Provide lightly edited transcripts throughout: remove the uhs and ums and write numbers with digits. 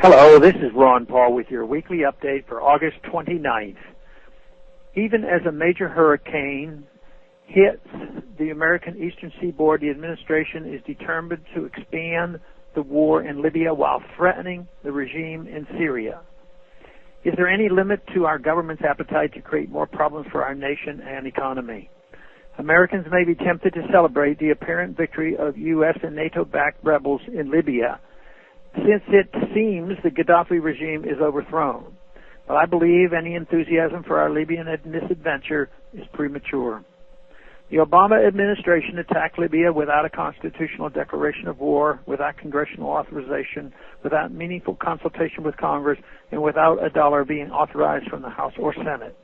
Hello, this is Ron Paul with your weekly update for August 29th. Even as a major hurricane hits the American Eastern Seaboard, the administration is determined to expand the war in Libya while threatening the regime in Syria. Is there any limit to our government's appetite to create more problems for our nation and economy? Americans may be tempted to celebrate the apparent victory of U.S. and NATO-backed rebels in Libya, since it seems the Gaddafi regime is overthrown. But I believe any enthusiasm for our Libyan misadventure is premature. The Obama administration attacked Libya without a constitutional declaration of war, without congressional authorization, without meaningful consultation with Congress, and without a dollar being authorized from the House or Senate.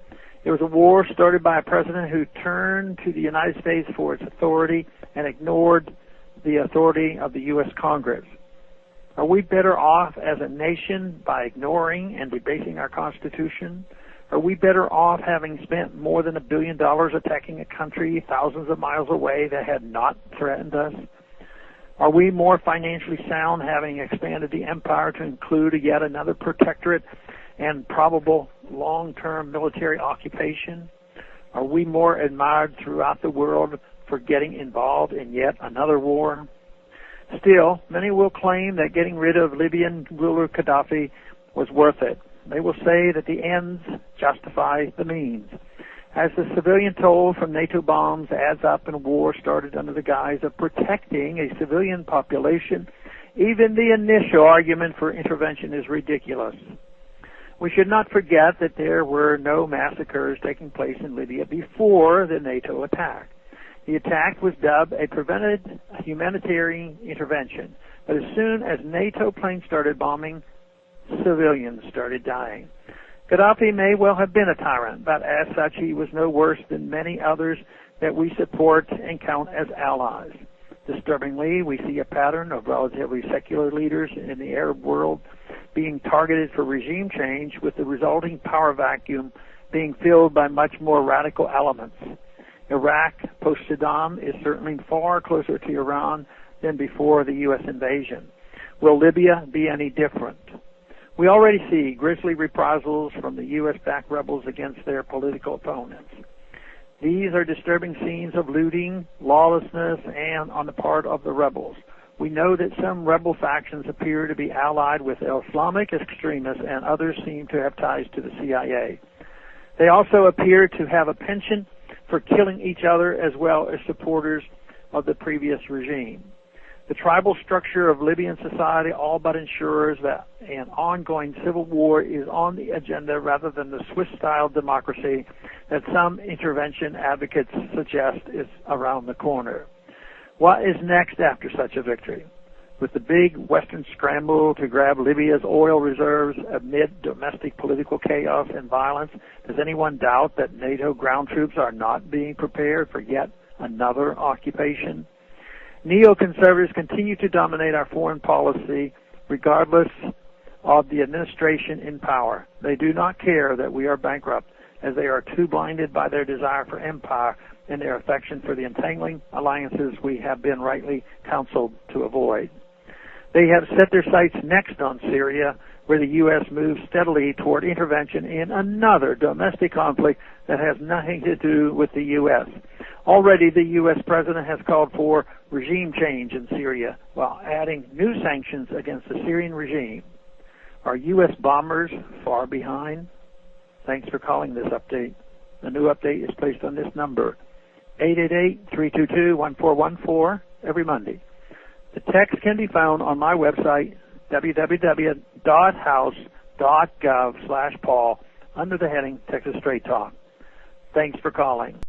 It was a war started by a president who turned to the United States for its authority and ignored the authority of the U.S. Congress. Are we better off as a nation by ignoring and debasing our Constitution? Are we better off having spent more than $1 billion attacking a country thousands of miles away that had not threatened us? Are we more financially sound having expanded the empire to include yet another protectorate and probable long-term military occupation? Are we more admired throughout the world for getting involved in yet another war? Still, many will claim that getting rid of Libyan ruler Gaddafi was worth it. They will say that the ends justify the means. As the civilian toll from NATO bombs adds up in a war started under the guise of protecting a civilian population, even the initial argument for intervention is ridiculous. We should not forget that there were no massacres taking place in Libya before the NATO attack. The attack was dubbed a prevented humanitarian intervention, but as soon as NATO planes started bombing, civilians started dying. Gaddafi may well have been a tyrant, but as such he was no worse than many others that we support and count as allies. Disturbingly, we see a pattern of relatively secular leaders in the Arab world being targeted for regime change, with the resulting power vacuum being filled by much more radical elements. Iraq, post-Saddam, is certainly far closer to Iran than before the U.S. invasion. Will Libya be any different? We already see grisly reprisals from the U.S.-backed rebels against their political opponents. These are disturbing scenes of looting, lawlessness, and on the part of the rebels. We know that some rebel factions appear to be allied with Islamic extremists, and others seem to have ties to the CIA. They also appear to have a penchant for killing each other as well as supporters of the previous regime. The tribal structure of Libyan society all but ensures that an ongoing civil war is on the agenda rather than the Swiss-style democracy that some intervention advocates suggest is around the corner. What is next after such a victory? With the big Western scramble to grab Libya's oil reserves amid domestic political chaos and violence, does anyone doubt that NATO ground troops are not being prepared for yet another occupation? Neoconservatives continue to dominate our foreign policy regardless of the administration in power. They do not care that we are bankrupt, as they are too blinded by their desire for empire and their affection for the entangling alliances we have been rightly counseled to avoid. They have set their sights next on Syria, where the U.S. moves steadily toward intervention in another domestic conflict that has nothing to do with the U.S. Already the U.S. president has called for regime change in Syria while adding new sanctions against the Syrian regime. Are U.S. bombers far behind? Thanks for calling this update. The new update is placed on this number, 888-322-1414, every Monday. The text can be found on my website, www.house.gov/Paul, under the heading Texas Straight Talk. Thanks for calling.